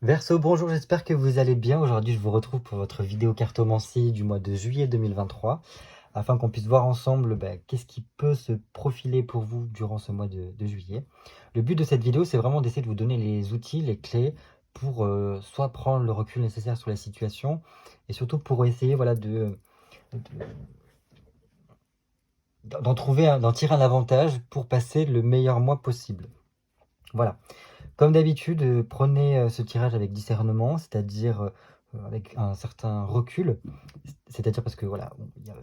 Verseau, bonjour, j'espère que vous allez bien. Aujourd'hui, je vous retrouve pour votre vidéo cartomancie du mois de juillet 2023, afin qu'on puisse voir ensemble qu'est-ce qui peut se profiler pour vous durant ce mois de juillet. Le but de cette vidéo, c'est vraiment d'essayer de vous donner les outils, les clés pour soit prendre le recul nécessaire sur la situation, et surtout pour essayer d'en tirer un avantage pour passer le meilleur mois possible. Voilà. Comme d'habitude, prenez ce tirage avec discernement, c'est-à-dire avec un certain recul. C'est-à-dire parce que voilà,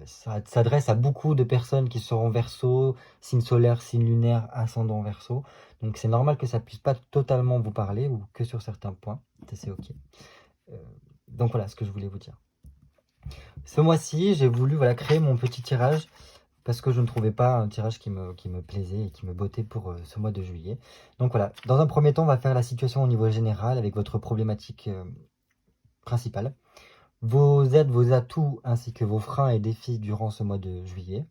ça s'adresse à beaucoup de personnes qui seront Verseau, signe solaire, signe lunaire, ascendant Verseau. Donc c'est normal que ça ne puisse pas totalement vous parler ou que sur certains points. C'est ok. Euh, donc voilà ce que je voulais vous dire. Ce mois-ci, j'ai voulu créer mon petit tirage parce que je ne trouvais pas un tirage qui me plaisait et qui me bottait pour ce mois de juillet. Donc voilà, dans un premier temps, on va faire la situation au niveau général avec votre problématique principale, vos aides, vos atouts ainsi que vos freins et défis durant ce mois de juillet,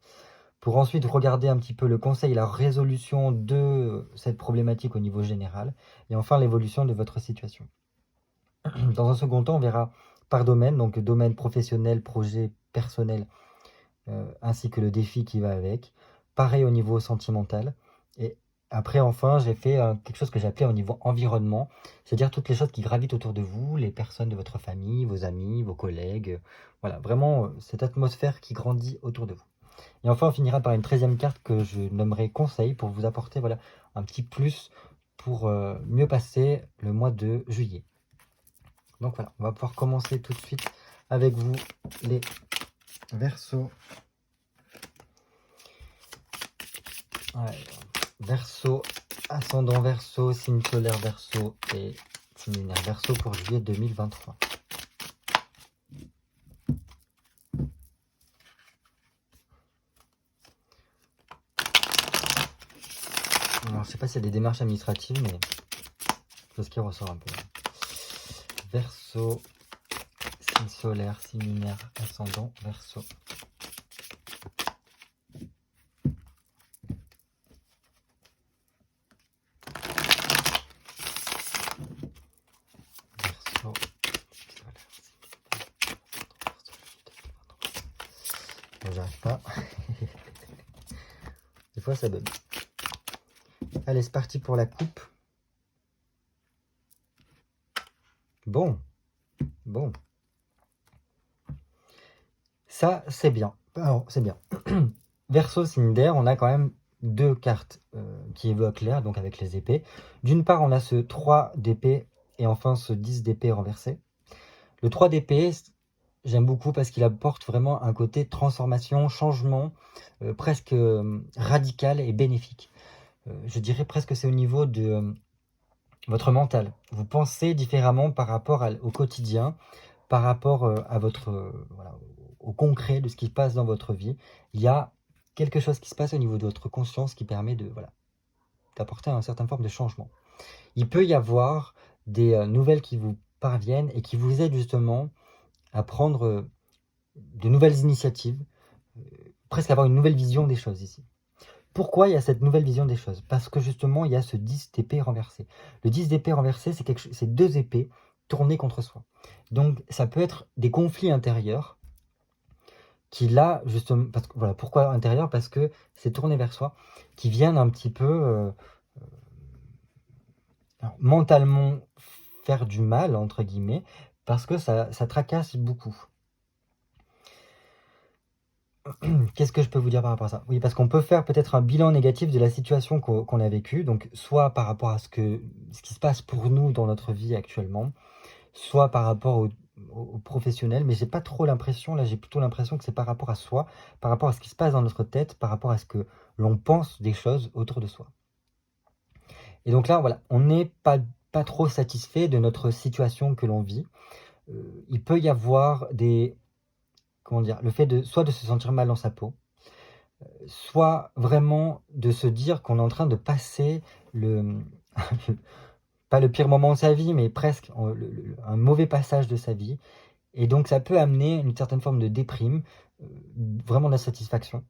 pour ensuite regarder un petit peu le conseil et la résolution de cette problématique au niveau général, et enfin l'évolution de votre situation. Dans un second temps, on verra par domaine, donc domaine professionnel, projet personnel, ainsi que le défi qui va avec. Pareil au niveau sentimental. Et après, enfin, j'ai fait quelque chose que j'ai appelé au niveau environnement, c'est-à-dire toutes les choses qui gravitent autour de vous, les personnes de votre famille, vos amis, vos collègues. Voilà, vraiment cette atmosphère qui grandit autour de vous. Et enfin, on finira par une 13e carte que je nommerai conseil pour vous apporter un petit plus pour mieux passer le mois de juillet. Donc voilà, on va pouvoir commencer tout de suite avec vous les Verseaux. Ouais. Verseau, ascendant Verseau, signe solaire Verseau et signe lunaire Verseau pour juillet 2023. Alors, je sais pas s'il y a des démarches administratives, mais c'est ce qui ressort un peu. Verseau, signe solaire, signe lunaire, ascendant Verseau. Bon, j'arrive pas. Des fois, ça bug. Allez, c'est parti pour la coupe. Bon. Ça, c'est bien. Alors, c'est bien. Verseau, signe d'air, on a quand même deux cartes qui évoquent l'air, donc avec les épées. D'une part, on a ce 3 d'épée et enfin ce 10 d'épée renversé. Le 3 d'épée, j'aime beaucoup parce qu'il apporte vraiment un côté transformation, changement, presque radical et bénéfique. Je dirais presque c'est au niveau de votre mental. Vous pensez différemment par rapport au quotidien, par rapport à au concret de ce qui se passe dans votre vie. Il y a quelque chose qui se passe au niveau de votre conscience qui permet d'apporter une certaine forme de changement. Il peut y avoir des nouvelles qui vous parviennent et qui vous aident justement à prendre de nouvelles initiatives, presque avoir une nouvelle vision des choses ici. Pourquoi il y a cette nouvelle vision des choses? Parce que justement, il y a ce 10 d'épée renversé. Le 10 d'épée renversé, c'est deux épées tournées contre soi. Donc, ça peut être des conflits intérieurs qui là, justement, parce que, voilà, pourquoi intérieur? Parce que c'est tourné vers soi, qui viennent un petit peu mentalement faire du mal, entre guillemets, parce que ça tracasse beaucoup. Qu'est-ce que je peux vous dire par rapport à ça? Oui, parce qu'on peut faire peut-être un bilan négatif de la situation qu'on a vécue, donc soit par rapport à ce qui se passe pour nous dans notre vie actuellement, soit par rapport au professionnel, mais j'ai pas trop l'impression, là j'ai plutôt l'impression que c'est par rapport à soi, par rapport à ce qui se passe dans notre tête, par rapport à ce que l'on pense des choses autour de soi. Et donc là, voilà, on n'est pas trop satisfait de notre situation que l'on vit. Il peut y avoir le fait soit de se sentir mal dans sa peau, soit vraiment de se dire qu'on est en train de passer pas le pire moment de sa vie, mais presque un mauvais passage de sa vie. Et donc ça peut amener une certaine forme de déprime, vraiment d'insatisfaction.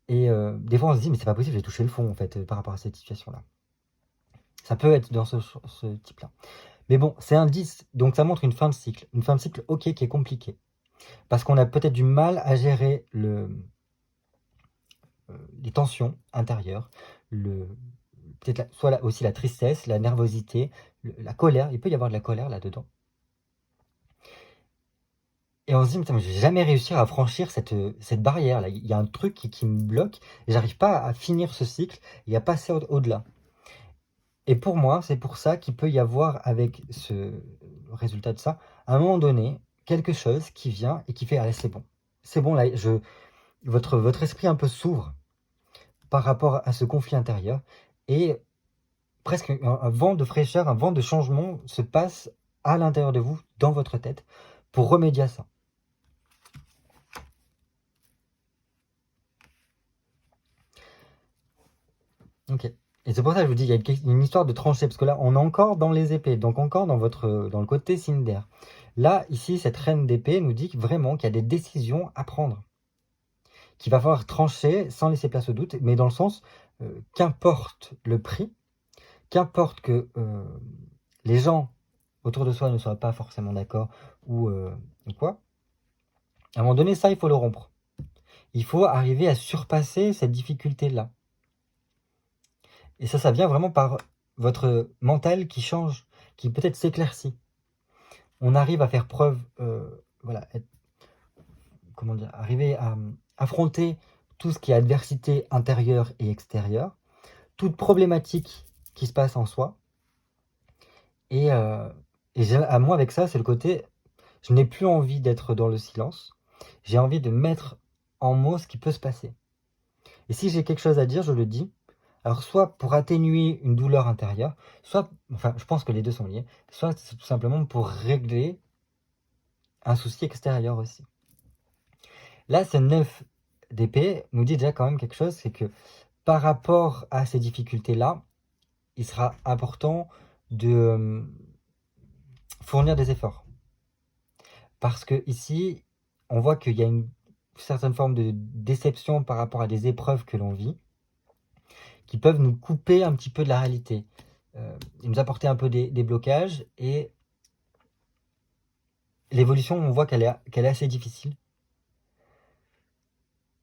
Et des fois on se dit mais c'est pas possible, j'ai touché le fond en fait par rapport à cette situation-là. Ça peut être dans ce type-là. Mais bon, c'est un 10, donc ça montre une fin de cycle. Une fin de cycle, ok, qui est compliquée. Parce qu'on a peut-être du mal à gérer les tensions intérieures, peut-être soit aussi la tristesse, la nervosité, la colère. Il peut y avoir de la colère là-dedans. Et on se dit, putain, mais je vais jamais réussir à franchir cette barrière-là. Il y a un truc qui me bloque et j'arrive pas à finir ce cycle et à passer au-delà. Et pour moi, c'est pour ça qu'il peut y avoir avec ce résultat de ça, à un moment donné, quelque chose qui vient et qui fait, allez, c'est bon. C'est bon, là, votre esprit un peu s'ouvre par rapport à ce conflit intérieur et presque un vent de fraîcheur, un vent de changement se passe à l'intérieur de vous, dans votre tête, pour remédier à ça. Ok. Et c'est pour ça que je vous dis, il y a une histoire de tranchée, parce que là, on est encore dans les épées, donc encore dans le côté Cinder. Là, ici, cette reine d'épée nous dit vraiment qu'il y a des décisions à prendre, qu'il va falloir trancher sans laisser place au doute, mais dans le sens, qu'importe le prix, qu'importe que les gens autour de soi ne soient pas forcément d'accord ou quoi, à un moment donné, ça, il faut le rompre. Il faut arriver à surpasser cette difficulté-là. Et ça vient vraiment par votre mental qui change, qui peut-être s'éclaircit. On arrive à faire preuve, voilà, comment dire, arriver à affronter tout ce qui est adversité intérieure et extérieure, toute problématique qui se passe en soi. Et à moi, avec ça, c'est le côté, je n'ai plus envie d'être dans le silence. J'ai envie de mettre en mots ce qui peut se passer. Et si j'ai quelque chose à dire, je le dis. Alors, soit pour atténuer une douleur intérieure, soit, enfin, je pense que les deux sont liés, soit c'est tout simplement pour régler un souci extérieur aussi. Là, ce 9 d'épée nous dit déjà quand même quelque chose, c'est que par rapport à ces difficultés-là, il sera important de fournir des efforts. Parce que ici, on voit qu'il y a une certaine forme de déception par rapport à des épreuves que l'on vit, qui peuvent nous couper un petit peu de la réalité, et nous apporter un peu des blocages. Et l'évolution, on voit qu'elle est assez difficile.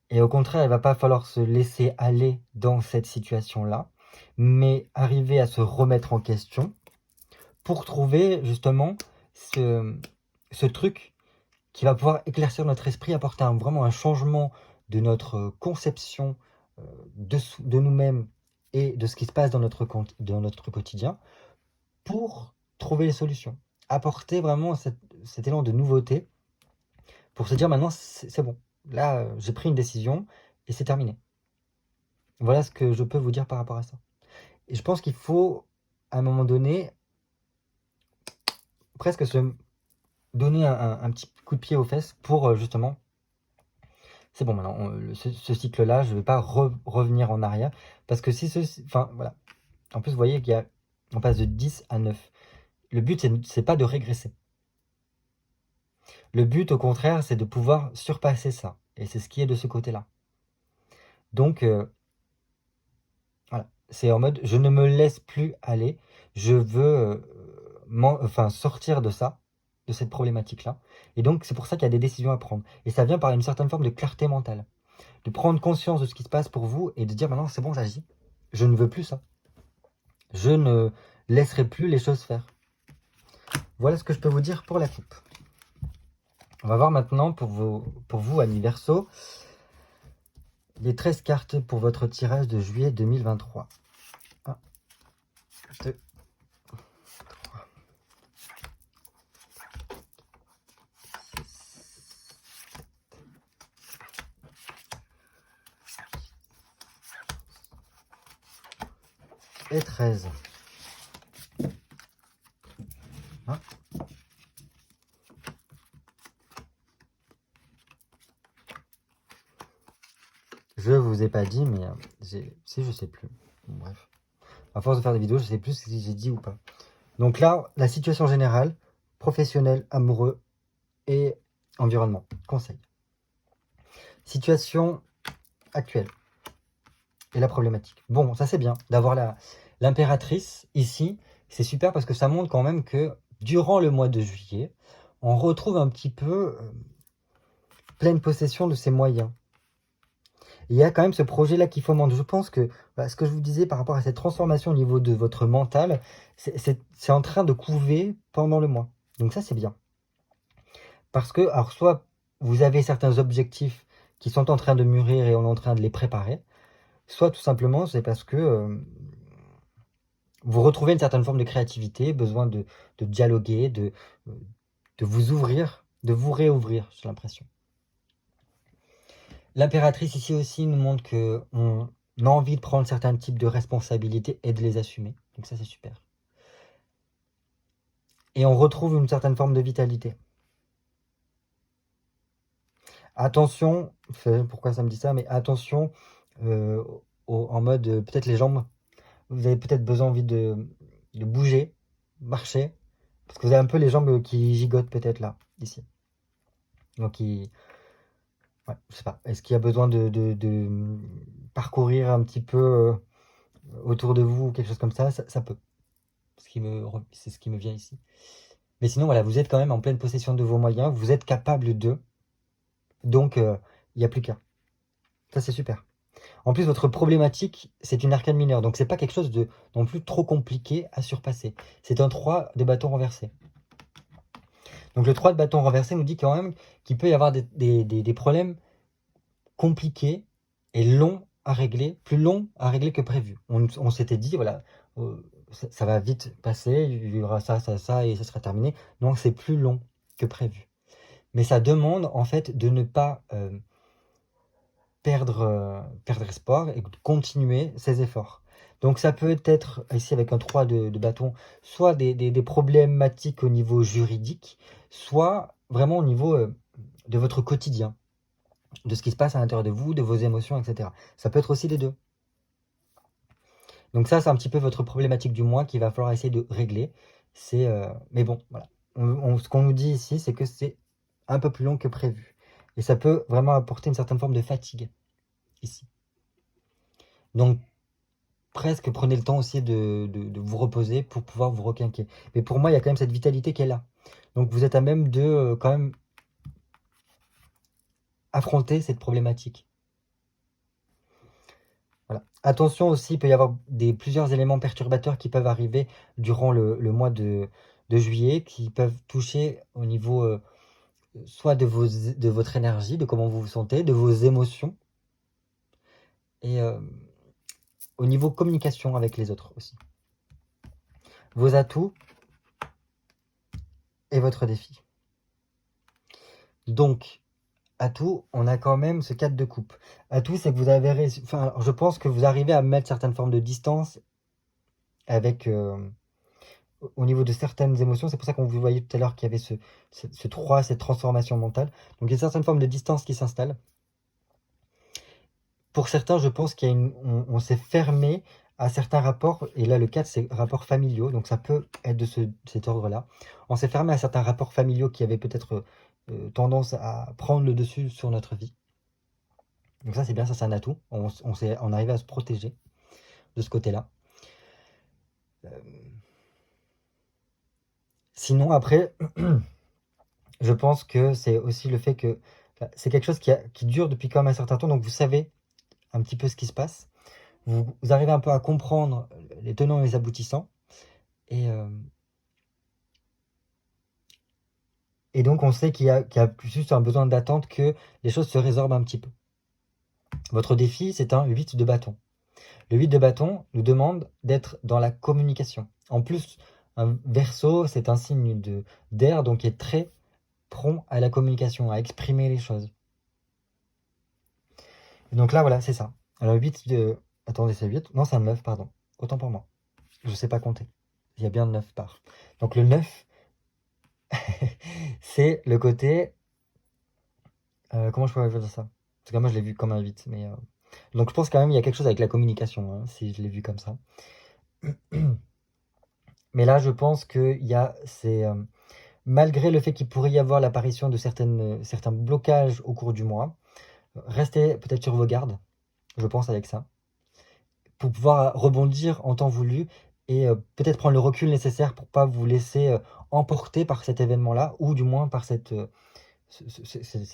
Et au contraire, il va pas falloir se laisser aller dans cette situation-là, mais arriver à se remettre en question pour trouver justement ce truc qui va pouvoir éclaircir notre esprit, apporter vraiment un changement de notre conception de nous-mêmes et de ce qui se passe dans notre quotidien pour trouver les solutions. Apporter vraiment cet élan de nouveauté pour se dire maintenant c'est bon. Là, j'ai pris une décision et c'est terminé. Voilà ce que je peux vous dire par rapport à ça. Et je pense qu'il faut, à un moment donné, presque se donner un petit coup de pied aux fesses pour justement, c'est bon maintenant, ce cycle-là, je ne vais pas revenir en arrière. Parce que si enfin voilà. En plus, vous voyez qu'on passe de 10 à 9. Le but, c'est pas de régresser. Le but, au contraire, c'est de pouvoir surpasser ça. Et c'est ce qui est de ce côté-là. Donc, voilà. C'est en mode, je ne me laisse plus aller. Je veux sortir de ça, de cette problématique-là. Et donc, c'est pour ça qu'il y a des décisions à prendre. Et ça vient par une certaine forme de clarté mentale. De prendre conscience de ce qui se passe pour vous et de dire, maintenant, c'est bon, j'agis. Je ne veux plus ça. Je ne laisserai plus les choses faire. Voilà ce que je peux vous dire pour la coupe. On va voir maintenant pour vous, amis Verseau, les 13 cartes pour votre tirage de juillet 2023. 1, 2, 3, 6, et 13. Je vous ai pas dit, mais si je sais plus. Bon, bref. À force de faire des vidéos, je sais plus si j'ai dit ou pas. Donc là, la situation générale, professionnel, amoureux et environnement. Conseil. Situation actuelle et la problématique. Bon, ça c'est bien d'avoir l'impératrice ici c'est super parce que ça montre quand même que durant le mois de juillet, on retrouve un petit peu pleine possession de ses moyens. Et il y a quand même ce projet-là qui fomente. Je pense que voilà, ce que je vous disais par rapport à cette transformation au niveau de votre mental, c'est en train de couver pendant le mois. Donc ça, c'est bien. Parce que, alors, soit vous avez certains objectifs qui sont en train de mûrir et on est en train de les préparer, soit tout simplement, c'est parce que vous retrouvez une certaine forme de créativité, besoin de dialoguer, de vous ouvrir, de vous réouvrir, j'ai l'impression. L'impératrice ici aussi nous montre qu'on a envie de prendre certains types de responsabilités et de les assumer. Donc ça, c'est super. Et on retrouve une certaine forme de vitalité. Attention, pourquoi ça me dit ça, mais attention en mode peut-être les jambes. Vous avez peut-être envie de bouger, marcher, parce que vous avez un peu les jambes qui gigotent peut-être là, ici. Donc, ouais, je sais pas. Est-ce qu'il y a besoin de parcourir un petit peu autour de vous ou quelque chose comme ça? Ça peut. C'est ce qui me vient ici. Mais sinon, voilà, vous êtes quand même en pleine possession de vos moyens. Vous êtes capable de. Donc, il n'y a plus qu'à. Ça, c'est super. En plus, votre problématique, c'est une arcane mineure. Donc, c'est pas quelque chose de non plus trop compliqué à surpasser. C'est un 3 de bâton renversé. Donc, le 3 de bâton renversé nous dit quand même qu'il peut y avoir des problèmes compliqués et longs à régler, plus longs à régler que prévu. On s'était dit, voilà, ça va vite passer, il y aura ça, et ça sera terminé. Donc, c'est plus long que prévu. Mais ça demande, en fait, de ne pas perdre espoir et de continuer ses efforts. Donc, ça peut être, ici avec un 3 de bâton, soit des problématiques au niveau juridique, soit vraiment au niveau de votre quotidien, de ce qui se passe à l'intérieur de vous, de vos émotions, etc. Ça peut être aussi les deux. Donc ça, c'est un petit peu votre problématique du mois qu'il va falloir essayer de régler. Mais bon, voilà. Ce qu'on nous dit ici, c'est que c'est un peu plus long que prévu. Et ça peut vraiment apporter une certaine forme de fatigue, ici. Donc, presque prenez le temps aussi de vous reposer pour pouvoir vous requinquer. Mais pour moi, il y a quand même cette vitalité qui est là. Donc, vous êtes à même de quand même affronter cette problématique. Voilà. Attention aussi, il peut y avoir plusieurs éléments perturbateurs qui peuvent arriver durant le mois de juillet, qui peuvent toucher au niveau soit de votre énergie, de comment vous vous sentez, de vos émotions, et au niveau communication avec les autres aussi. Vos atouts et votre défi. Donc, atout, on a quand même ce 4 de coupe. Atout, c'est que vous avez enfin, je pense que vous arrivez à mettre certaines formes de distance avec au niveau de certaines émotions. C'est pour ça qu'on vous voyait tout à l'heure qu'il y avait ce 3, cette transformation mentale. Donc il y a une certaine forme de distance qui s'installe. Pour certains, je pense on s'est fermé à certains rapports, et là le 4 c'est rapports familiaux, donc ça peut être de cet ordre-là. On s'est fermé à certains rapports familiaux qui avaient peut-être tendance à prendre le dessus sur notre vie. Donc ça c'est bien, ça c'est un atout. On arrive à se protéger de ce côté-là. Sinon après, je pense que c'est aussi le fait que c'est quelque chose qui dure depuis quand même un certain temps, donc vous savez un petit peu ce qui se passe. Vous arrivez un peu à comprendre les tenants et les aboutissants. Et donc on sait qu'il y a juste un besoin d'attente que les choses se résorbent un petit peu. Votre défi, c'est un 8 de bâton. Le 8 de bâton nous demande d'être dans la communication. En plus, un Verseau, c'est un signe d'air, donc qui est très prompt à la communication, à exprimer les choses. Et donc là, voilà, c'est ça. Alors 8 de... Attendez, c'est 8? Non, c'est un 9, pardon. Autant pour moi. Je ne sais pas compter. Il y a bien 9 parts. Donc le 9, c'est le côté... comment je pourrais dire ça? Parce que moi, je l'ai vu comme un 8, mais... Donc je pense quand même il y a quelque chose avec la communication, hein, si je l'ai vu comme ça. Mais là, je pense qu'il y a malgré le fait qu'il pourrait y avoir l'apparition de certains blocages au cours du mois, restez peut-être sur vos gardes, je pense avec ça, pour pouvoir rebondir en temps voulu et peut-être prendre le recul nécessaire pour pas vous laisser emporter par cet événement-là, ou du moins par cette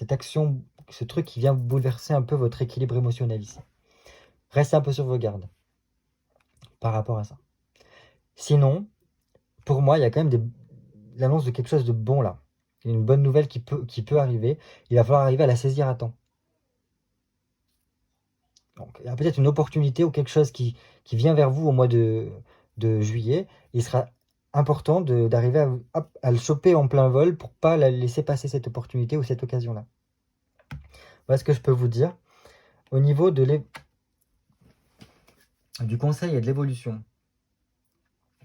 action, ce truc qui vient bouleverser un peu votre équilibre émotionnel ici. Restez un peu sur vos gardes par rapport à ça. Sinon, pour moi, il y a quand même l'annonce de quelque chose de bon là. Une bonne nouvelle qui peut arriver. Il va falloir arriver à la saisir à temps. Donc, il y a peut-être une opportunité ou quelque chose qui vient vers vous au mois de juillet. Il sera important d'arriver à le choper en plein vol pour pas la laisser passer cette opportunité ou cette occasion-là. Voilà ce que je peux vous dire. Au niveau du conseil et de l'évolution.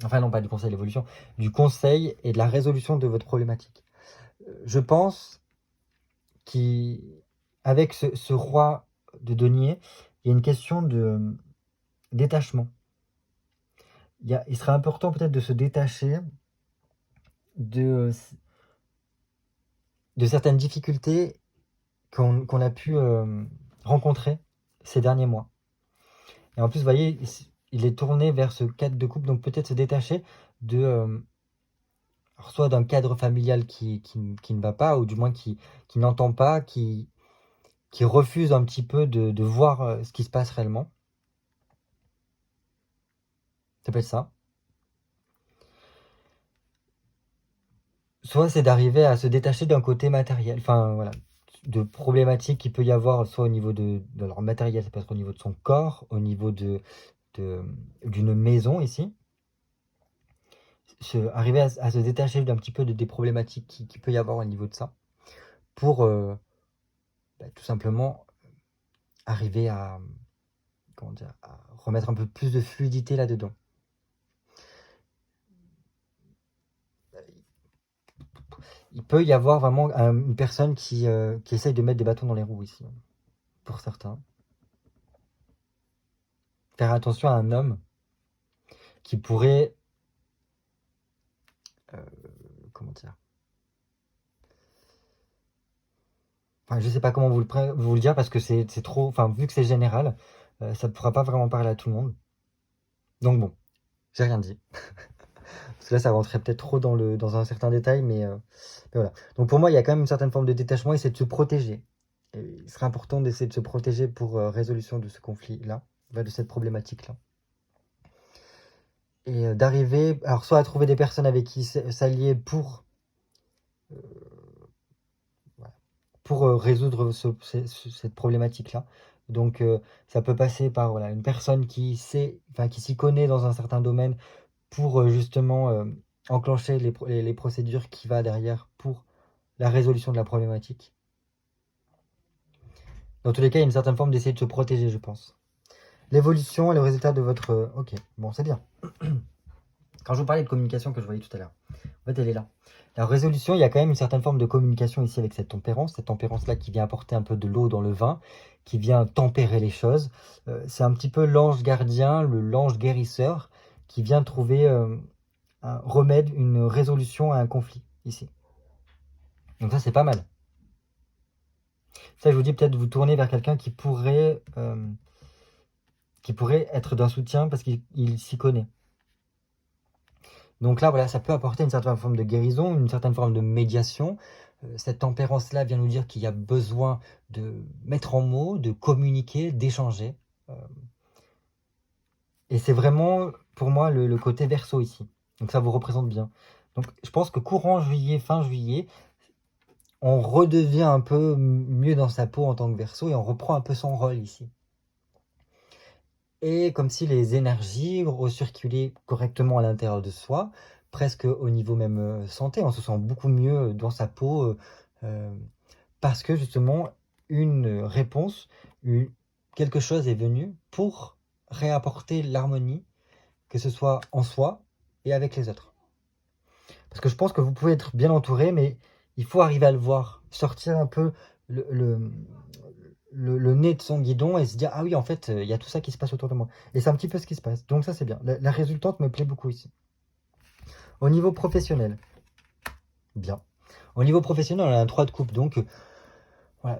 Enfin non, pas du conseil et de l'évolution. Du conseil et de la résolution de votre problématique. Je pense qu'avec ce roi de denier, il y a une question de détachement. Il serait important peut-être de se détacher de certaines difficultés qu'on a pu rencontrer ces derniers mois. Et en plus, vous voyez, il est tourné vers ce cadre de couple, donc peut-être se détacher de soit d'un cadre familial qui ne va pas, ou du moins qui n'entend pas, qui refuse un petit peu de voir ce qui se passe réellement. Ça peut être ça. Soit c'est d'arriver à se détacher d'un côté matériel, enfin voilà, de problématiques qu'il peut y avoir, soit au niveau de leur matériel, ça peut être au niveau de son corps, au niveau d'une maison ici. Arriver à se détacher d'un petit peu des problématiques qui peut y avoir au niveau de ça, pour tout simplement arriver à, comment dire, à remettre un peu plus de fluidité là-dedans. Il peut y avoir vraiment une personne qui essaye de mettre des bâtons dans les roues ici, pour certains. Faire attention à un homme qui pourrait, comment dire, enfin, je sais pas comment vous le dire, parce que c'est trop, enfin, vu que c'est général, ça ne pourra pas vraiment parler à tout le monde. Donc bon, j'ai rien dit. Parce que là, ça rentrait peut-être trop dans un certain détail, mais voilà. Donc pour moi, il y a quand même une certaine forme de détachement, et c'est de se protéger. Et il serait important d'essayer de se protéger pour résolution de ce conflit-là, de cette problématique-là. Et d'arriver, alors soit à trouver des personnes avec qui s'allier pour résoudre cette problématique-là. Donc ça peut passer par voilà, une personne qui s'y connaît dans un certain domaine, pour justement enclencher les procédures qui va derrière pour la résolution de la problématique. Dans tous les cas, il y a une certaine forme d'essayer de se protéger, je pense. L'évolution et le résultat de votre... Ok, bon, c'est bien. Quand je vous parlais de communication que je voyais tout à l'heure, en fait, elle est là. La résolution, il y a quand même une certaine forme de communication ici avec cette tempérance-là qui vient apporter un peu de l'eau dans le vin, qui vient tempérer les choses. C'est un petit peu l'ange gardien, l'ange guérisseur, qui vient trouver un remède, une résolution à un conflit, ici. Donc ça, c'est pas mal. Ça, je vous dis, peut-être vous tourner vers quelqu'un qui pourrait être d'un soutien parce qu'il s'y connaît. Donc là, voilà, ça peut apporter une certaine forme de guérison, une certaine forme de médiation. Cette tempérance-là vient nous dire qu'il y a besoin de mettre en mots, de communiquer, d'échanger. Et c'est vraiment, pour moi, le côté Verseau ici. Donc ça vous représente bien. Donc je pense que courant juillet, fin juillet, on redevient un peu mieux dans sa peau en tant que Verseau, et on reprend un peu son rôle ici. Et comme si les énergies recirculaient correctement à l'intérieur de soi, presque au niveau même santé, on se sent beaucoup mieux dans sa peau, parce que justement une réponse, quelque chose est venu pour réapporter l'harmonie, que ce soit en soi et avec les autres. Parce que je pense que vous pouvez être bien entouré, mais il faut arriver à le voir, sortir un peu le nez de son guidon et se dire, ah oui, en fait, il y a tout ça qui se passe autour de moi. Et c'est un petit peu ce qui se passe. Donc ça, c'est bien. La résultante me plaît beaucoup ici. Au niveau professionnel, bien. Au niveau professionnel, on a un 3 de coupe. Donc, voilà,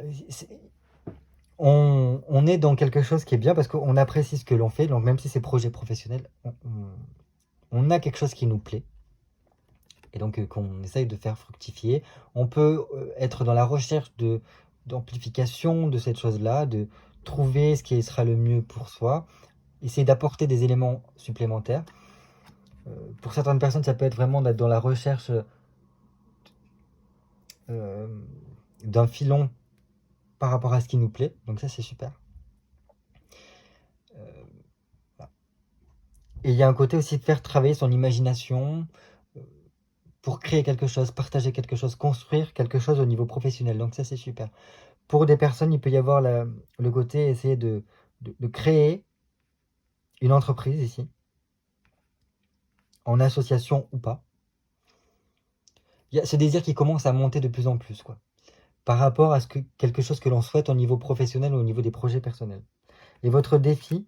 on est dans quelque chose qui est bien parce qu'on apprécie ce que l'on fait. Donc, même si c'est projet professionnel, on a quelque chose qui nous plaît, et donc qu'on essaye de faire fructifier. On peut être dans la recherche d'amplification de cette chose-là, de trouver ce qui sera le mieux pour soi, essayer d'apporter des éléments supplémentaires. Pour certaines personnes, ça peut être vraiment d'être dans la recherche d'un filon par rapport à ce qui nous plaît. Donc ça, c'est super. Voilà. Et il y a un côté aussi de faire travailler son imagination pour créer quelque chose, partager quelque chose, construire quelque chose au niveau professionnel. Donc ça, c'est super. Pour des personnes, il peut y avoir le côté essayer de créer une entreprise ici, en association ou pas. Il y a ce désir qui commence à monter de plus en plus, quoi, par rapport à quelque chose que l'on souhaite au niveau professionnel ou au niveau des projets personnels. Et votre défi,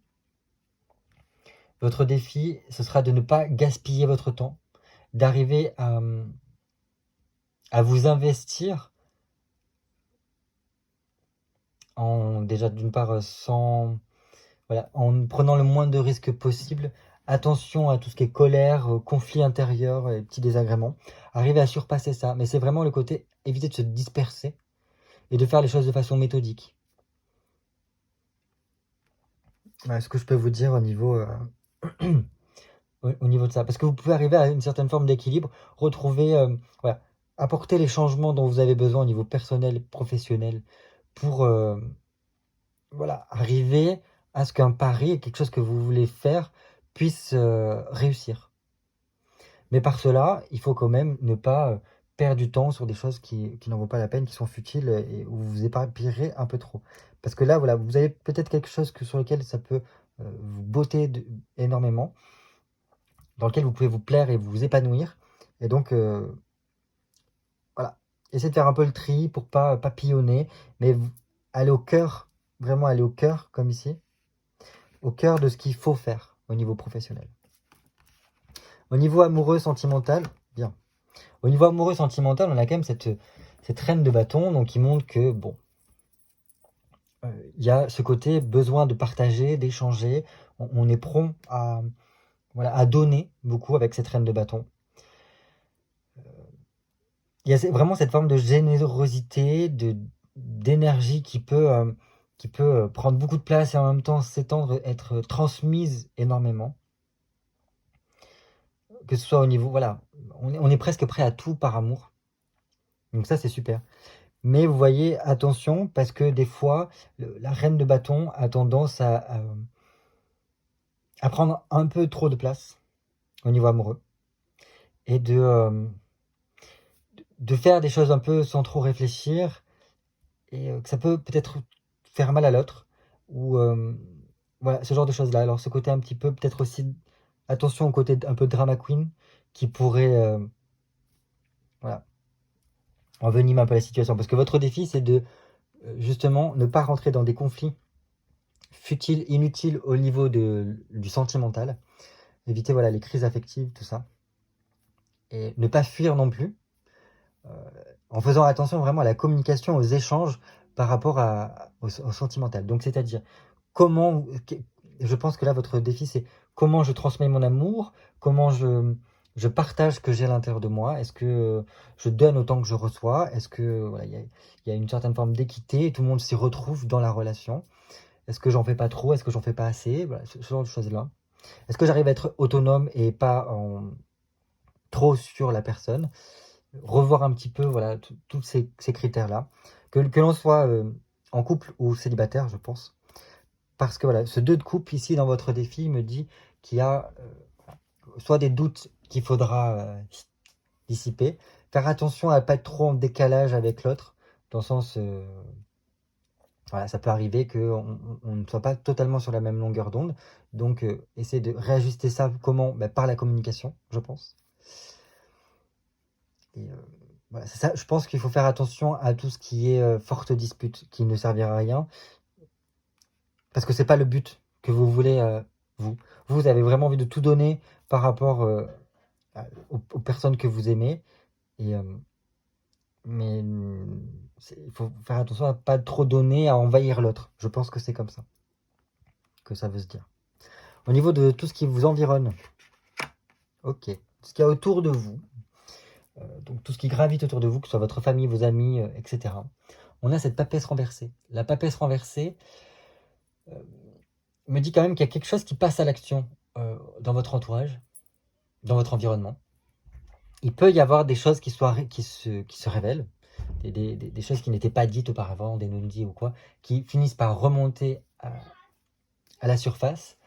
ce sera de ne pas gaspiller votre temps, d'arriver à vous investir déjà d'une part en prenant le moins de risques possible. Attention à tout ce qui est colère, conflit intérieur, et petits désagréments. Arriver à surpasser ça. Mais c'est vraiment le côté éviter de se disperser et de faire les choses de façon méthodique. Ce que je peux vous dire au niveau, au niveau de ça. Parce que vous pouvez arriver à une certaine forme d'équilibre, retrouver, apporter les changements dont vous avez besoin au niveau personnel et professionnel pour arriver à ce qu'un pari, quelque chose que vous voulez faire, puisse réussir. Mais par cela, il faut quand même ne pas perdre du temps sur des choses qui n'en vaut pas la peine, qui sont futiles et où vous vous éparpillerez un peu trop. Parce que là, voilà, vous avez peut-être quelque chose sur lequel ça peut vous botter énormément, dans lequel vous pouvez vous plaire et vous épanouir. Et donc, voilà, essayez de faire un peu le tri pour pas papillonner, mais aller au cœur, vraiment aller au cœur, comme ici, au cœur de ce qu'il faut faire au niveau professionnel. Au niveau amoureux, sentimental, bien. Au niveau amoureux, sentimental, on a quand même cette reine de bâton, donc qui montre que, bon, il y a ce côté besoin de partager, d'échanger. On est prompt à donner beaucoup avec cette reine de bâton. Il y a vraiment cette forme de générosité, d'énergie qui peut prendre beaucoup de place et en même temps s'étendre, être transmise énormément. Que ce soit au niveau, voilà, on est presque prêt à tout par amour. Donc ça, c'est super. Mais vous voyez, attention, parce que des fois, la reine de bâton a tendance à prendre un peu trop de place au niveau amoureux. Et de faire des choses un peu sans trop réfléchir. Et que ça peut peut-être faire mal à l'autre. Ou voilà, ce genre de choses-là. Alors ce côté un petit peu, peut-être aussi, attention au côté un peu drama queen, qui pourrait, envenimer un peu la situation. Parce que votre défi, c'est de, justement, ne pas rentrer dans des conflits futiles, inutiles au niveau du sentimental. Éviter les crises affectives, tout ça. Et ne pas fuir non plus. En faisant attention vraiment à la communication, aux échanges par rapport au sentimental. Donc c'est-à-dire, je pense que là, votre défi, c'est comment je transmets mon amour, comment je partage ce que j'ai à l'intérieur de moi, est-ce que je donne autant que je reçois, est-ce que il y a une certaine forme d'équité, tout le monde s'y retrouve dans la relation, est-ce que j'en fais pas trop, est-ce que j'en fais pas assez, ce genre de choses-là. Est-ce que j'arrive à être autonome et pas trop sur la personne, revoir un petit peu tous ces critères-là, que l'on soit en couple ou célibataire, je pense. Parce que ce 2 de coupe ici dans votre défi me dit qu'il y a soit des doutes qu'il faudra dissiper, faire attention à ne pas être trop en décalage avec l'autre, dans le sens, ça peut arriver qu'on ne soit pas totalement sur la même longueur d'onde, donc essayer de réajuster ça, comment? Par la communication, je pense. Et c'est ça, je pense qu'il faut faire attention à tout ce qui est forte dispute, qui ne servira à rien. Parce que c'est pas le but que vous voulez, vous. Vous avez vraiment envie de tout donner par rapport aux personnes que vous aimez. Et, mais il faut faire attention à pas trop donner, à envahir l'autre. Je pense que c'est comme ça que ça veut se dire. Au niveau de tout ce qui vous environne, Ok. Ce qu'il y a autour de vous, donc tout ce qui gravite autour de vous, que ce soit votre famille, vos amis, etc. On a cette papesse renversée. La papesse renversée me dit quand même qu'il y a quelque chose qui passe à l'action dans votre entourage, dans votre environnement. Il peut y avoir des choses qui se révèlent, des choses qui n'étaient pas dites auparavant, des non-dits ou quoi, qui finissent par remonter à la surface.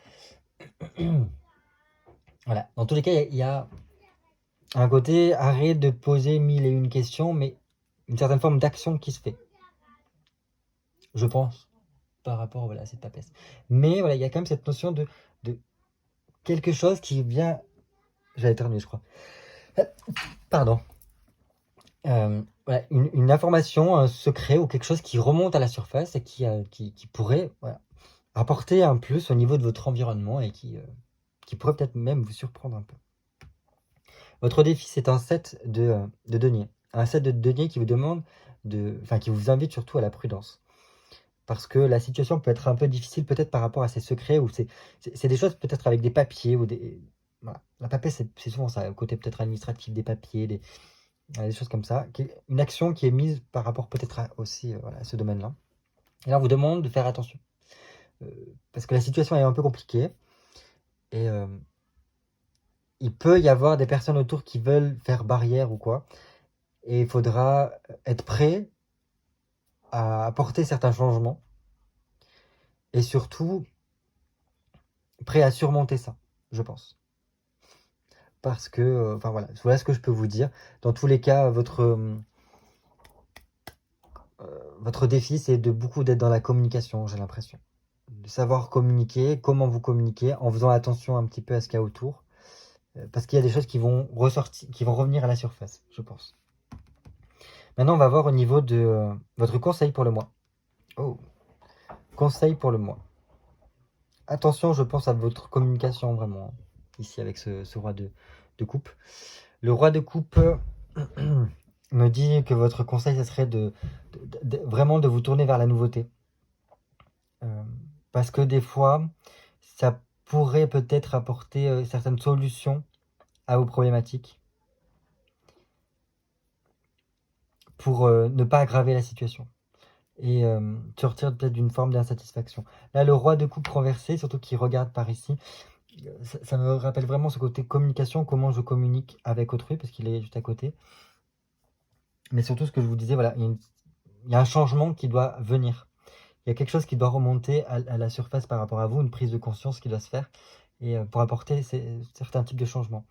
Voilà. Dans tous les cas, il y a un côté arrête de poser mille et une questions, mais une certaine forme d'action qui se fait. Je pense, par rapport à cette papesse. Mais voilà, il y a quand même cette notion de quelque chose qui vient... J'allais terminer, je crois. Pardon. Voilà, une information, un secret ou quelque chose qui remonte à la surface et qui pourrait apporter un plus au niveau de votre environnement et qui pourrait peut-être même vous surprendre un peu. Votre défi, c'est un set de deniers. Un set de deniers qui vous demande qui vous invite surtout à la prudence. Parce que la situation peut être un peu difficile peut-être par rapport à ces secrets ou c'est des choses peut-être avec des papiers ou des... Voilà. La papesse, c'est souvent ça, le côté peut-être administratif des papiers, des choses comme ça. Une action qui est mise par rapport peut-être aussi à ce domaine-là. Et là, on vous demande de faire attention. Parce que la situation est un peu compliquée. Et il peut y avoir des personnes autour qui veulent faire barrière ou quoi. Et il faudra être prêt à apporter certains changements. Et surtout, prêt à surmonter ça, je pense. Parce que, voilà ce que je peux vous dire. Dans tous les cas, votre défi, c'est d'être dans la communication, j'ai l'impression. De savoir communiquer, comment vous communiquez, en faisant attention un petit peu à ce qu'il y a autour. Parce qu'il y a des choses qui vont ressortir, qui vont revenir à la surface, je pense. Maintenant, on va voir au niveau de votre conseil pour le mois. Oh, conseil pour le mois. Attention, je pense à votre communication vraiment, ici avec ce roi de coupe. Le roi de coupe me dit que votre conseil, ce serait vraiment de vous tourner vers la nouveauté. Parce que des fois, ça pourrait peut-être apporter certaines solutions à vos problématiques pour ne pas aggraver la situation et sortir peut-être d'une forme d'insatisfaction. Là, le roi de coupe renversé, surtout qui regarde par ici, ça me rappelle vraiment ce côté communication, comment je communique avec autrui, parce qu'il est juste à côté. Mais surtout, ce que je vous disais, voilà, il y a un changement qui doit venir. Il y a quelque chose qui doit remonter à la surface par rapport à vous, une prise de conscience qui doit se faire, et pour apporter certains types de changements.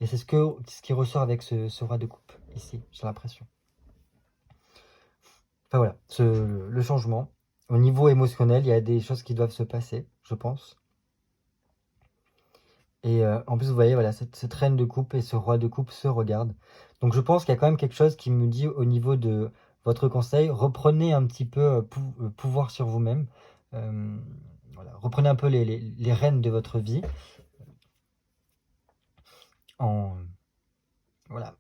Et c'est ce qui ressort avec ce roi de coupe, ici, j'ai l'impression. Enfin voilà, le changement. Au niveau émotionnel, il y a des choses qui doivent se passer, je pense. Et en plus, vous voyez, voilà, cette reine de coupe et ce roi de coupe se regardent. Donc je pense qu'il y a quand même quelque chose qui me dit au niveau de votre conseil, reprenez un petit peu pouvoir sur vous-même. Voilà, reprenez un peu les rênes de votre vie. Voilà.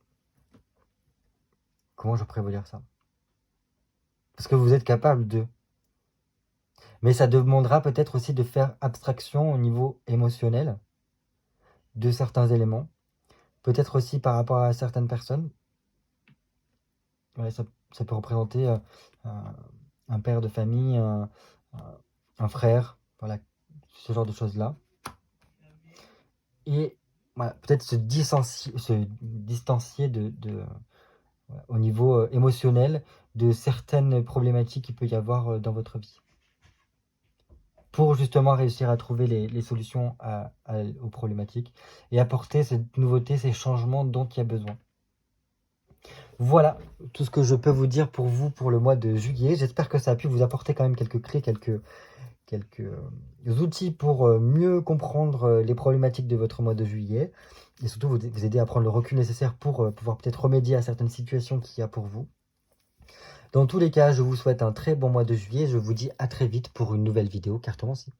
Comment je pourrais vous dire ça? Parce que vous êtes capable de. Mais ça demandera peut-être aussi de faire abstraction au niveau émotionnel de certains éléments. Peut-être aussi par rapport à certaines personnes. Ouais, ça peut représenter un père de famille, un frère, voilà, ce genre de choses-là. Et voilà, peut-être se distancier au niveau émotionnel de certaines problématiques qu'il peut y avoir dans votre vie. Pour justement réussir à trouver les solutions aux problématiques et apporter cette nouveauté, ces changements dont il y a besoin. Voilà tout ce que je peux vous dire pour vous pour le mois de juillet. J'espère que ça a pu vous apporter quand même quelques clés, quelques outils pour mieux comprendre les problématiques de votre mois de juillet et surtout vous aider à prendre le recul nécessaire pour pouvoir peut-être remédier à certaines situations qu'il y a pour vous. Dans tous les cas, je vous souhaite un très bon mois de juillet. Je vous dis à très vite pour une nouvelle vidéo cartomancie.